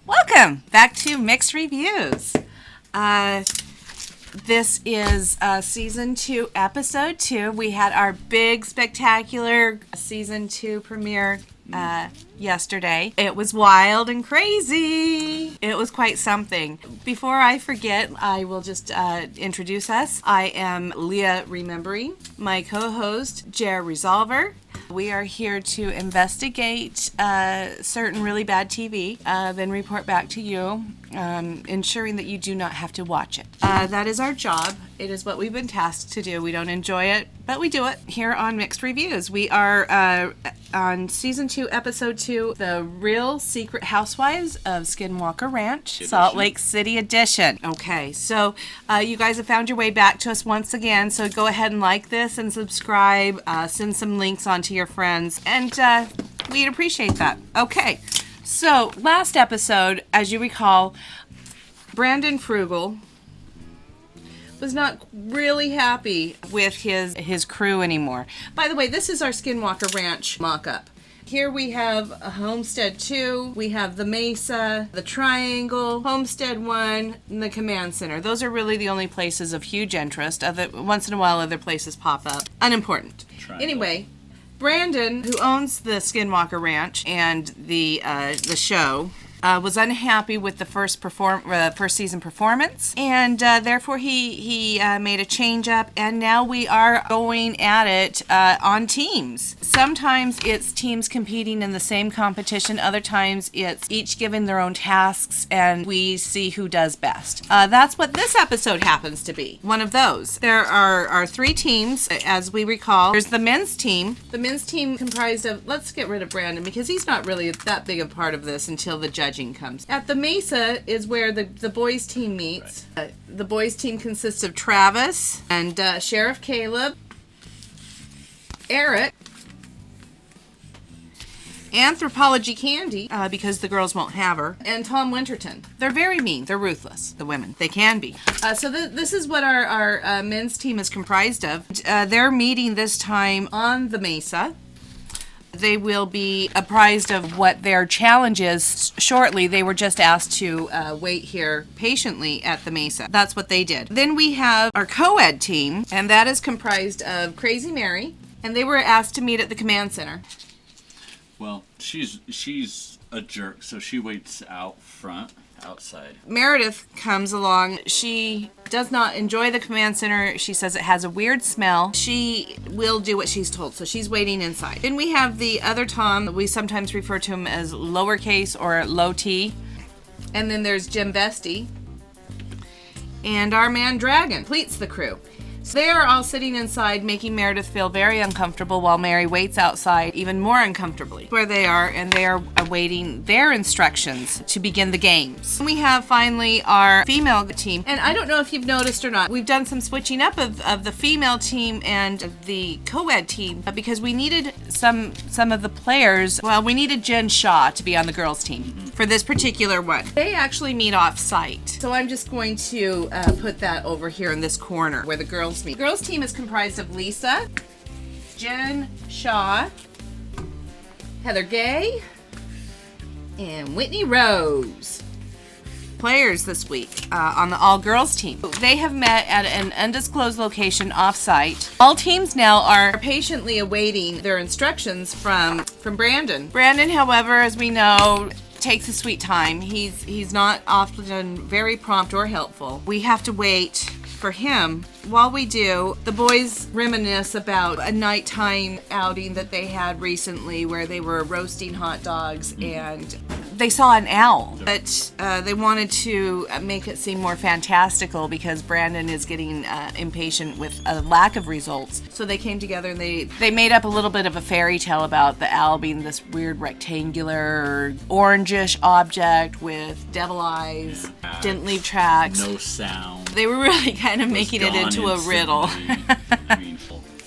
Welcome back to Mixed Reviews. This is Season 2, Episode 2. We had our big, spectacular Season 2 premiere yesterday. It was wild and crazy. It was quite something. Before I forget, I will just introduce us. I am Leah Remembering, my co-host, Jer Resolver. We are here to investigate certain really bad TV, then report back to you, ensuring that you do not have to watch it. That is our job. It is what we've been tasked to do. We don't enjoy it, but we do it here on Mixed Reviews. We are on Season 2, Episode 2, The Real Secret Housewives of Skinwalker Ranch, Salt Lake City edition. Okay, so you guys have found your way back to us once again, so go ahead and like this and subscribe, send some links on to your friends, and we'd appreciate that. Okay, so last episode, as you recall, Brandon Frugal was not really happy with his crew anymore. By the way, this is our Skinwalker Ranch mock-up. Here we have a Homestead 2, we have the Mesa, the Triangle, Homestead 1, and the Command Center. Those are really the only places of huge interest. Once in a while, other places pop up. Unimportant. Triangle. Anyway, Brandon, who owns the Skinwalker Ranch and the show, was unhappy with the first season performance, and therefore he made a change up, and now we are going at it on teams. Sometimes it's teams competing in the same competition, other times it's each given their own tasks, and we see who does best. That's what this episode happens to be, one of those. There are three teams, as we recall. There's the men's team. The men's team comprised of, let's get rid of Brandon, because he's not really that big a part of this until the judging comes. At the Mesa is where the boys team meets. Right. The boys team consists of Travis and Sheriff Caleb, Eric, Anthropology Candy, because the girls won't have her, and Tom Winterton. They're very mean. They're ruthless, the women. They can be. So this is what our men's team is comprised of. They're meeting this time on the Mesa. They will be apprised of what their challenge is shortly. They were just asked to wait here patiently at the Mesa. That's what they did. Then we have our co-ed team, and that is comprised of Crazy Mary, and they were asked to meet at the Command Center. Well, she's a jerk, so she waits outside. Meredith comes along. She does not enjoy the Command Center. She says it has a weird smell. She will do what she's told, so she's waiting inside. Then we have the other Tom. We sometimes refer to him as lowercase or low T. And then there's Jim Vesty. And our man Dragon completes the crew. So they are all sitting inside, making Meredith feel very uncomfortable while Mary waits outside even more uncomfortably. Where they are, and they are awaiting their instructions to begin the games. We have finally our female team, and I don't know if you've noticed or not, we've done some switching up of the female team and the co-ed team because we needed some of the players. Well, we needed Jen Shaw to be on the girls team for this particular one. They actually meet off-site, so I'm just going to put that over here in this corner where the girls meet. The girls team is comprised of Lisa, Jen Shaw, Heather Gay, and Whitney Rose. Players this week on the all-girls team. They have met at an undisclosed location off-site. All teams now are patiently awaiting their instructions from Brandon. Brandon, however, as we know, takes a sweet time. He's not often very prompt or helpful. We have to wait for him. While we do, the boys reminisce about a nighttime outing that they had recently where they were roasting hot dogs and they saw an owl, but they wanted to make it seem more fantastical because Brandon is getting impatient with a lack of results. So they came together and they made up a little bit of a fairy tale about the owl being this weird rectangular orangish object with devil eyes, didn't leave tracks. No sound. They were really kind of making it into a riddle.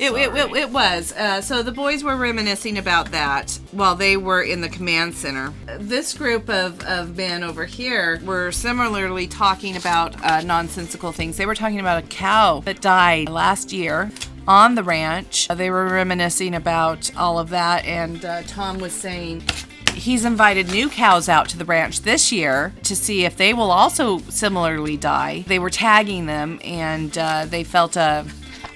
It was. So the boys were reminiscing about that while they were in the command center. This group of men over here were similarly talking about nonsensical things. They were talking about a cow that died last year on the ranch. They were reminiscing about all of that, and Tom was saying, He's invited new cows out to the ranch this year to see if they will also similarly die. They were tagging them, and they felt a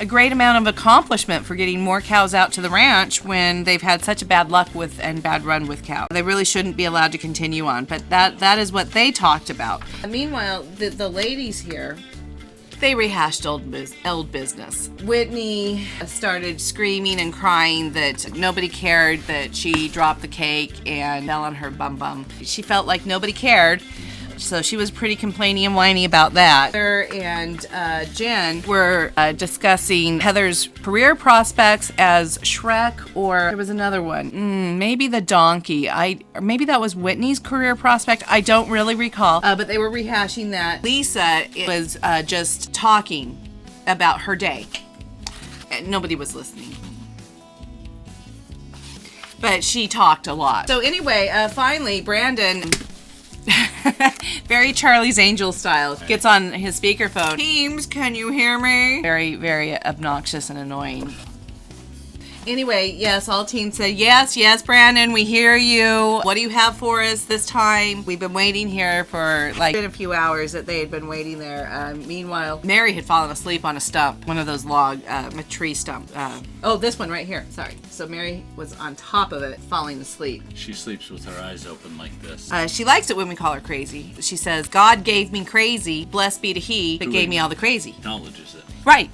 great amount of accomplishment for getting more cows out to the ranch when they've had such a bad luck with and bad run with cows. They really shouldn't be allowed to continue on, but that is what they talked about. Meanwhile, the ladies here, they rehashed old business. Whitney started screaming and crying that nobody cared that she dropped the cake and fell on her bum. She felt like nobody cared. So she was pretty complaining and whiny about that. Heather and Jen were discussing Heather's career prospects as Shrek, or there was another one. Maybe the donkey. Or maybe that was Whitney's career prospect. I don't really recall. But they were rehashing that. Lisa was just talking about her day. And nobody was listening. But she talked a lot. So anyway, finally, Brandon... very Charlie's Angel style. Gets on his speakerphone. Teams, can you hear me? Very, very obnoxious and annoying. Anyway, yes, all teams said, yes, Brandon, we hear you. What do you have for us this time? We've been waiting here for been a few hours that they had been waiting there. Meanwhile, Mary had fallen asleep on a stump, one of those log, a tree stump. This one right here, sorry. So Mary was on top of it, falling asleep. She sleeps with her eyes open like this. She likes it when we call her crazy. She says, God gave me crazy, blessed be to he that gave me all the crazy. Acknowledges it. Right.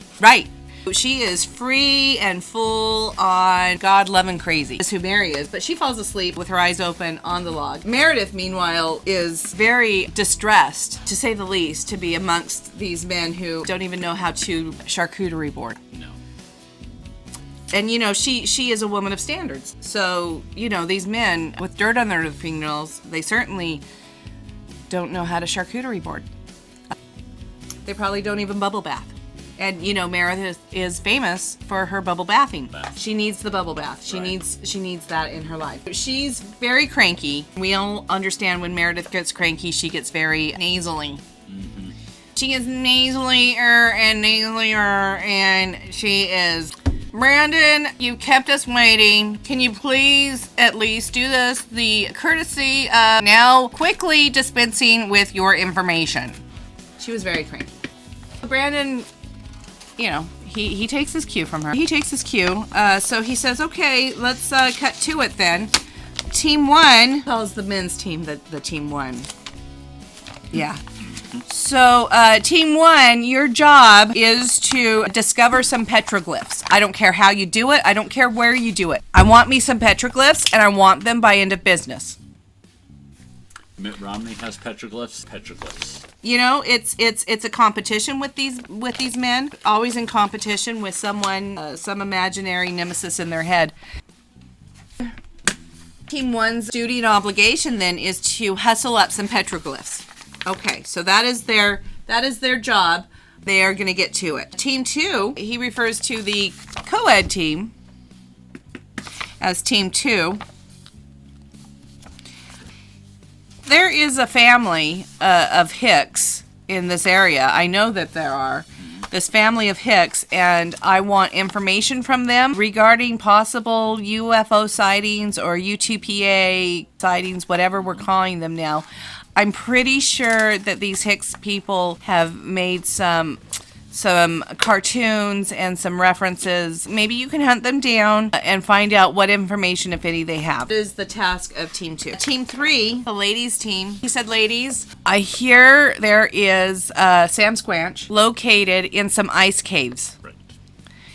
She is free and full on God-loving crazy. That's who Mary is, but she falls asleep with her eyes open on the log. Meredith, meanwhile, is very distressed, to say the least, to be amongst these men who don't even know how to charcuterie board. No. And, she is a woman of standards. So, these men with dirt on their fingernails, they certainly don't know how to charcuterie board. They probably don't even bubble bath. And Meredith is famous for her bubble bathing. She needs the bubble bath. She needs that in her life. She's very cranky. We all understand when Meredith gets cranky, she gets very nasally. Mm-hmm. She gets nasalier and she is, Brandon, you kept us waiting. Can you please at least do this? The courtesy of now quickly dispensing with your information. She was very cranky. Brandon, he takes his cue from her. So he says, okay, let's cut to it then. Team 1 calls the men's team the team 1. Yeah. So, Team 1, your job is to discover some petroglyphs. I don't care how you do it. I don't care where you do it. I want me some petroglyphs, and I want them by end of business. Mitt Romney has petroglyphs. It's a competition with these men. Always in competition with someone, some imaginary nemesis in their head. Team 1's duty and obligation then is to hustle up some petroglyphs. Okay, so that is their job. They are going to get to it. Team 2, he refers to the co-ed team as Team 2. There is a family of Hicks in this area. I know that there are. This family of Hicks, and I want information from them regarding possible UFO sightings or U2PA sightings, whatever we're calling them now. I'm pretty sure that these Hicks people have made some cartoons and some references. Maybe you can hunt them down and find out what information, if any, they have. That is the task of Team 2. Team 3, the ladies team. He said, ladies, I hear there is Sam Squanch located in some ice caves. Right.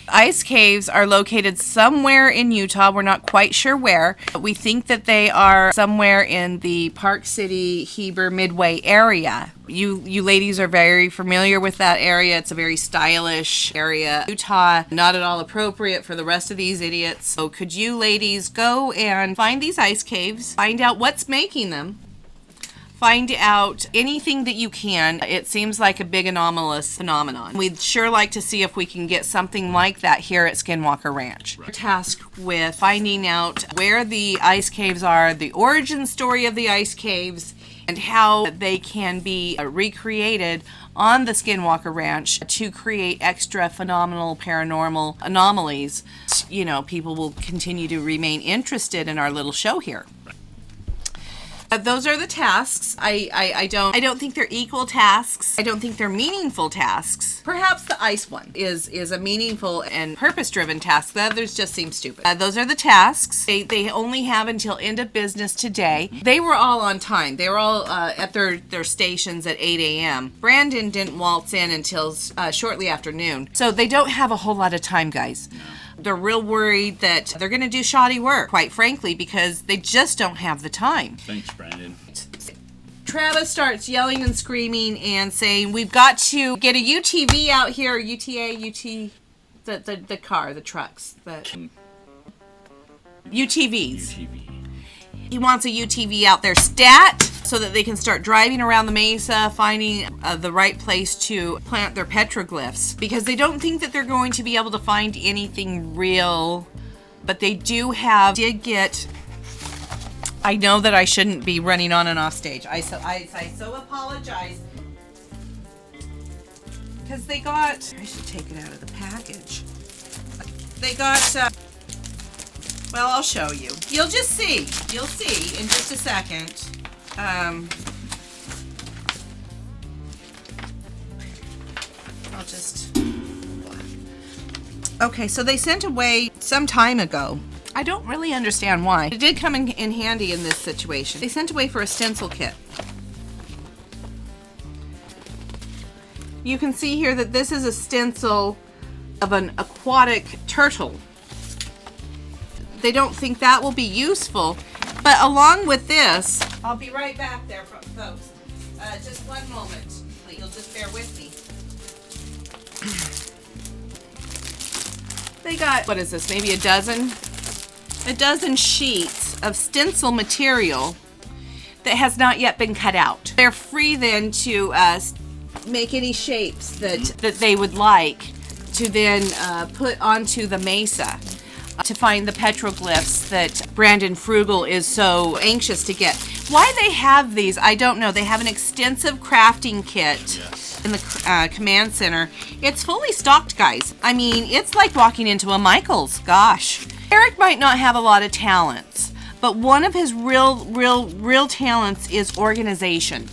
Ice caves are located somewhere in Utah. We're not quite sure where. But we think that they are somewhere in the Park City, Heber, Midway area. You ladies are very familiar with that area. It's a very stylish area. Utah, not at all appropriate for the rest of these idiots. So could you ladies go and find these ice caves, find out what's making them, find out anything that you can. It seems like a big anomalous phenomenon. We'd sure like to see if we can get something like that here at Skinwalker Ranch. We're tasked with finding out where the ice caves are, the origin story of the ice caves, and how they can be recreated on the Skinwalker Ranch to create extra phenomenal paranormal anomalies. People will continue to remain interested in our little show here. Those are the tasks. I don't think they're equal tasks. I don't think they're meaningful tasks. Perhaps the ice one is a meaningful and purpose-driven task. The others just seem stupid. Those are the tasks. They only have until end of business today. They were all on time. They were all at their stations at 8 a.m. Brandon didn't waltz in until shortly after noon. So they don't have a whole lot of time, guys. They're real worried that they're going to do shoddy work, quite frankly, because they just don't have the time. Thanks, Brandon. Travis starts yelling and screaming and saying, we've got to get a UTV out here, the car, the trucks, the UTVs. UTV. He wants a UTV out there stat so that they can start driving around the mesa, finding the right place to plant their petroglyphs, because they don't think that they're going to be able to find anything real, but they did get. I know that I shouldn't be running on and off stage. I so apologize, because they got. I should take it out of the package. They got. Well, I'll show you. You'll just see. You'll see in just a second. I'll just... Okay, so they sent away some time ago. I don't really understand why. It did come in handy in this situation. They sent away for a stencil kit. You can see here that this is a stencil of an aquatic turtle. They don't think that will be useful, but along with this, I'll be right back there, folks. Just one moment. You'll just bear with me. They got, what is this, maybe a dozen sheets of stencil material that has not yet been cut out. They're free then to make any shapes that they would like to then put onto the mesa to find the petroglyphs that Brandon Frugal is so anxious to get. Why they have these, I don't know. They have an extensive crafting kit in the command center. It's fully stocked, guys. I mean, it's like walking into a Michael's. Gosh. Eric might not have a lot of talents, but one of his real talents is organization.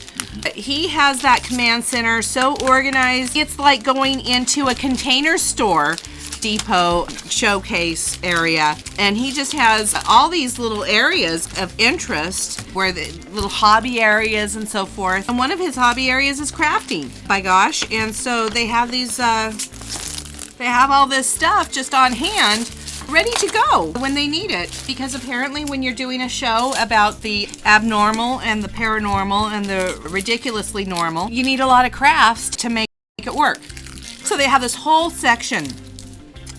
He has that command center so organized. It's like going into a Container Store depot showcase area, and he just has all these little areas of interest where the little hobby areas and so forth, and one of his hobby areas is crafting, by gosh. And so they have these they have all this stuff just on hand ready to go when they need it, because apparently when you're doing a show about the abnormal and the paranormal and the ridiculously normal, you need a lot of crafts to make it work. So they have this whole section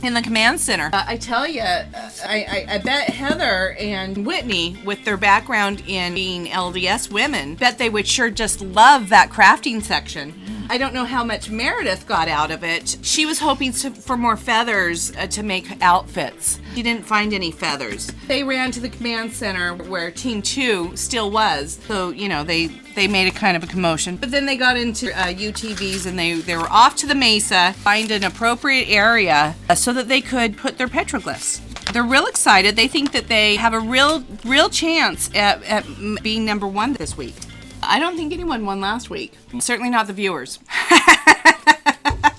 in the command center. I tell you, I bet Heather and Whitney, with their background in being LDS women, bet they would sure just love that crafting section. I don't know how much Meredith got out of it. She was hoping for more feathers to make outfits. She didn't find any feathers. They ran to the command center where Team 2 still was. So, you know, they made a kind of a commotion. But then they got into UTVs, and they were off to the mesa, find an appropriate area so that they could put their petroglyphs. They're real excited. They think that they have a real chance at being number one this week. I don't think anyone won last week. Certainly not the viewers.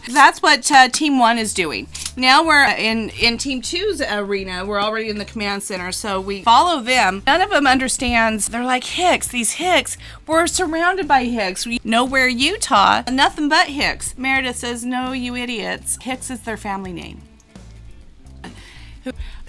That's what Team 1 is doing. Now we're in Team 2's arena. We're already in the command center, so we follow them. None of them understands. They're like, Hicks, these Hicks. We're surrounded by Hicks. Nowhere, Utah, nothing but Hicks. Meredith says, no, you idiots. Hicks is their family name.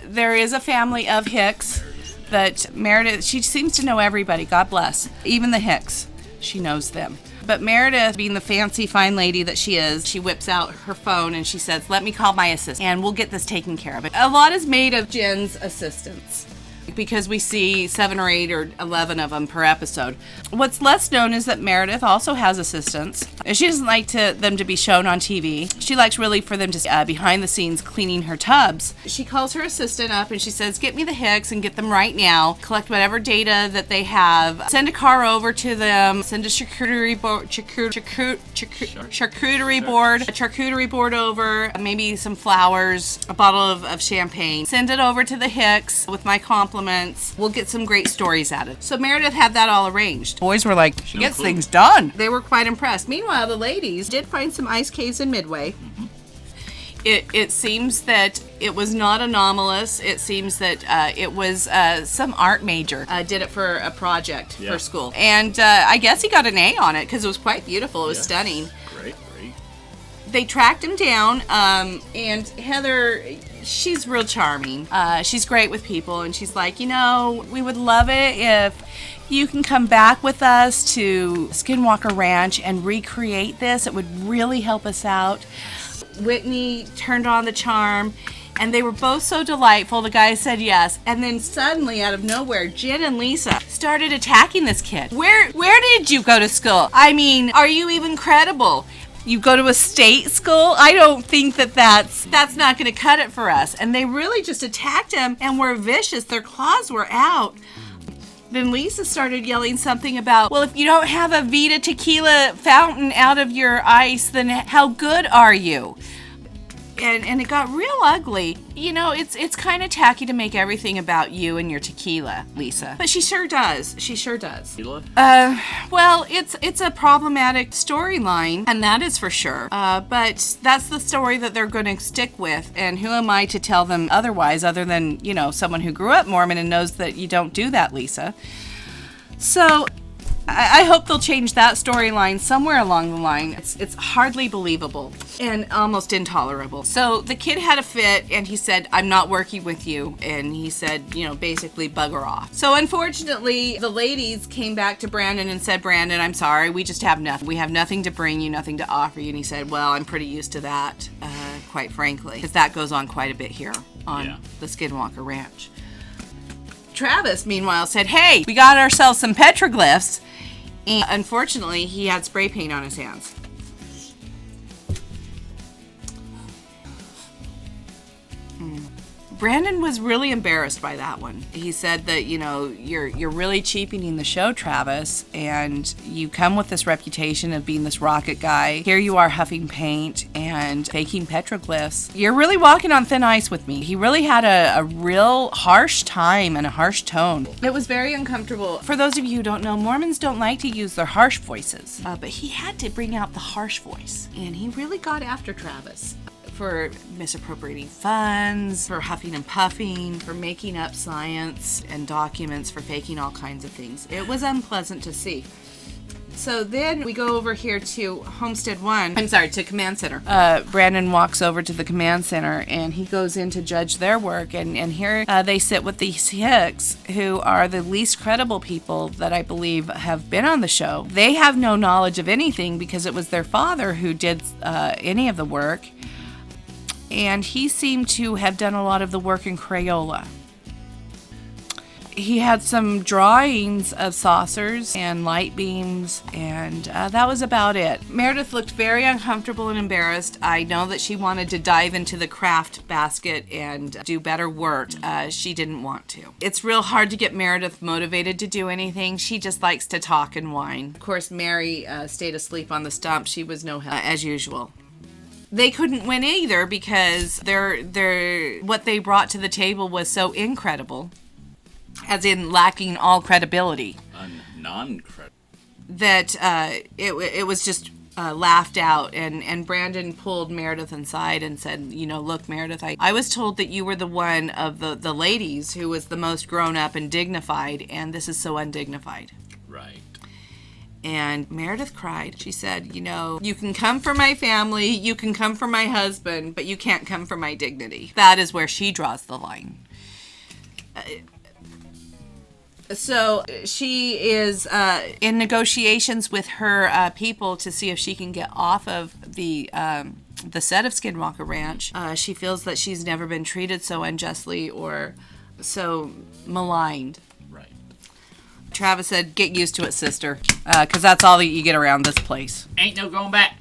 There is a family of Hicks that Meredith, she seems to know everybody. God bless. Even the Hicks. She knows them. But Meredith, being the fancy, fine lady that she is, she whips out her phone and she says, let me call my assistant and we'll get this taken care of. A lot is made of Jen's assistants, because we see 7 or 8 or 11 of them per episode. What's less known is that Meredith also has assistants. She doesn't like them to be shown on TV. She likes really for them to behind the scenes cleaning her tubs. She calls her assistant up and she says, get me the Hicks and get them right now. Collect whatever data that they have. Send a car over to them. Send a charcuterie board over. Maybe some flowers, a bottle of champagne. Send it over to the Hicks with my compliments. compliments. We'll get some great stories out of it. So Meredith had that all arranged. Boys were like, she gets things done. They were quite impressed. Meanwhile, the ladies did find some ice caves in Midway. It seems that it was not anomalous. It seems that it was some art major did it for a project for school. And I guess he got an A on it because it was quite beautiful. It was stunning. Great. They tracked him down, and Heather, she's real charming. She's great with people, and she's like, we would love it if you can come back with us to Skinwalker Ranch and recreate this. It would really help us out. Whitney turned on the charm, and they were both so delightful. The guy said yes, and then suddenly, out of nowhere, Jen and Lisa started attacking this kid. Where did you go to school? I mean, are you even credible? You go to a state school? I don't think that's not going to cut it for us. And they really just attacked him and were vicious. Their claws were out. Then Lisa started yelling something about, well, if you don't have a Vita tequila fountain out of your ice, then how good are you? And it got real ugly. It's kind of tacky to make everything about you and your tequila, Lisa. But she sure does. Tequila? Well, it's a problematic storyline, and that is for sure. But that's the story that they're going to stick with. And who am I to tell them otherwise, other than, someone who grew up Mormon and knows that you don't do that, Lisa. So I hope they'll change that storyline somewhere along the line. It's hardly believable and almost intolerable. So the kid had a fit, and he said, I'm not working with you. And he said, basically bugger off. So unfortunately, the ladies came back to Brandon and said, Brandon, I'm sorry, we just have nothing. We have nothing to bring you, nothing to offer you. And he said, well, I'm pretty used to that, quite frankly, because that goes on quite a bit here on the Skinwalker Ranch. Travis, meanwhile, said, hey, we got ourselves some petroglyphs. And unfortunately, he had spray paint on his hands. Brandon was really embarrassed by that one. He said that, you're really cheapening the show, Travis, and you come with this reputation of being this rocket guy. Here you are huffing paint and faking petroglyphs. You're really walking on thin ice with me. He really had a real harsh time and a harsh tone. It was very uncomfortable. For those of you who don't know, Mormons don't like to use their harsh voices, but he had to bring out the harsh voice, and he really got after Travis. For misappropriating funds, for huffing and puffing, for making up science and documents, for faking all kinds of things. It was unpleasant to see. So then we go over here to to Command Center. Brandon walks over to the Command Center, and he goes in to judge their work, and here they sit with these Hicks, who are the least credible people that I believe have been on the show. They have no knowledge of anything because it was their father who did any of the work. And he seemed to have done a lot of the work in Crayola. He had some drawings of saucers and light beams, and that was about it. Meredith looked very uncomfortable and embarrassed. I know that she wanted to dive into the craft basket and do better work. She didn't want to. It's real hard to get Meredith motivated to do anything. She just likes to talk and whine. Of course, Mary stayed asleep on the stump. She was no help, as usual. They couldn't win either because what they brought to the table was so incredible, as in lacking all credibility. Non-credible. That it was just laughed out, and Brandon pulled Meredith inside and said, look, Meredith, I was told that you were the one of the ladies who was the most grown up and dignified, and this is so undignified. Right. And Meredith cried. She said, you can come for my family, you can come for my husband, but you can't come for my dignity. That is where she draws the line. So she is in negotiations with her people to see if she can get off of the set of Skinwalker Ranch. She feels that she's never been treated so unjustly or so maligned. Travis said, get used to it, sister, because that's all that you get around this place. Ain't no going back.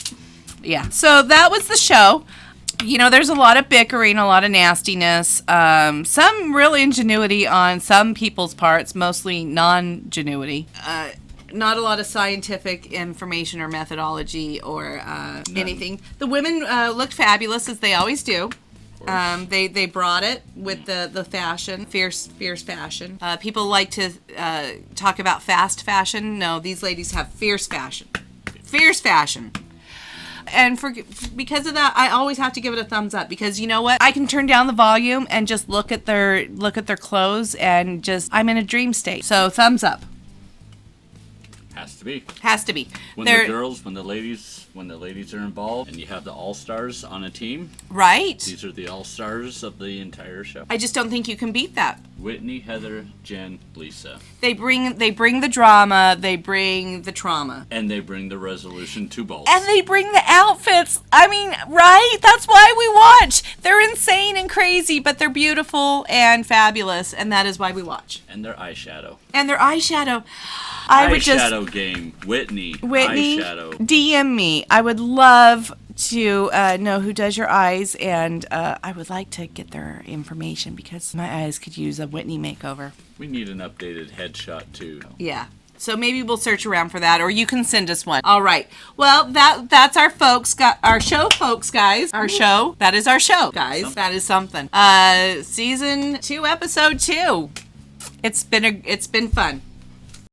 Yeah, so that was the show. There's a lot of bickering, a lot of nastiness, some real ingenuity on some people's parts, mostly non-genuity. Not a lot of scientific information or methodology or anything. The women looked fabulous, as they always do. course. They brought it with the fashion, fierce fashion. People like to talk about fast fashion. No, these ladies have fierce fashion. Fierce fashion. And because of that, I always have to give it a thumbs up, because you know what? I can turn down the volume and just look at their clothes and just, I'm in a dream state. So thumbs up. Has to be. Has to be. When the ladies are involved and you have the all-stars on a team. Right. These are the all-stars of the entire show. I just don't think you can beat that. Whitney, Heather, Jen, Lisa. They bring the drama, they bring the trauma. And they bring the resolution to both. And they bring the outfits. I mean, right? That's why we watch. They're insane and crazy, but they're beautiful and fabulous, and that is why we watch. And their eyeshadow. Eyeshadow Game. Whitney. Eyeshadow. Eyeshadow. DM me. I would love to know who does your eyes, and I would like to get their information, because my eyes could use a Whitney makeover. We need an updated headshot too. Yeah. So maybe we'll search around for that, or you can send us one. All right. Well, that's our show, folks, guys. Our show. That is our show, guys. That is something. Season 2, episode 2. It's been fun.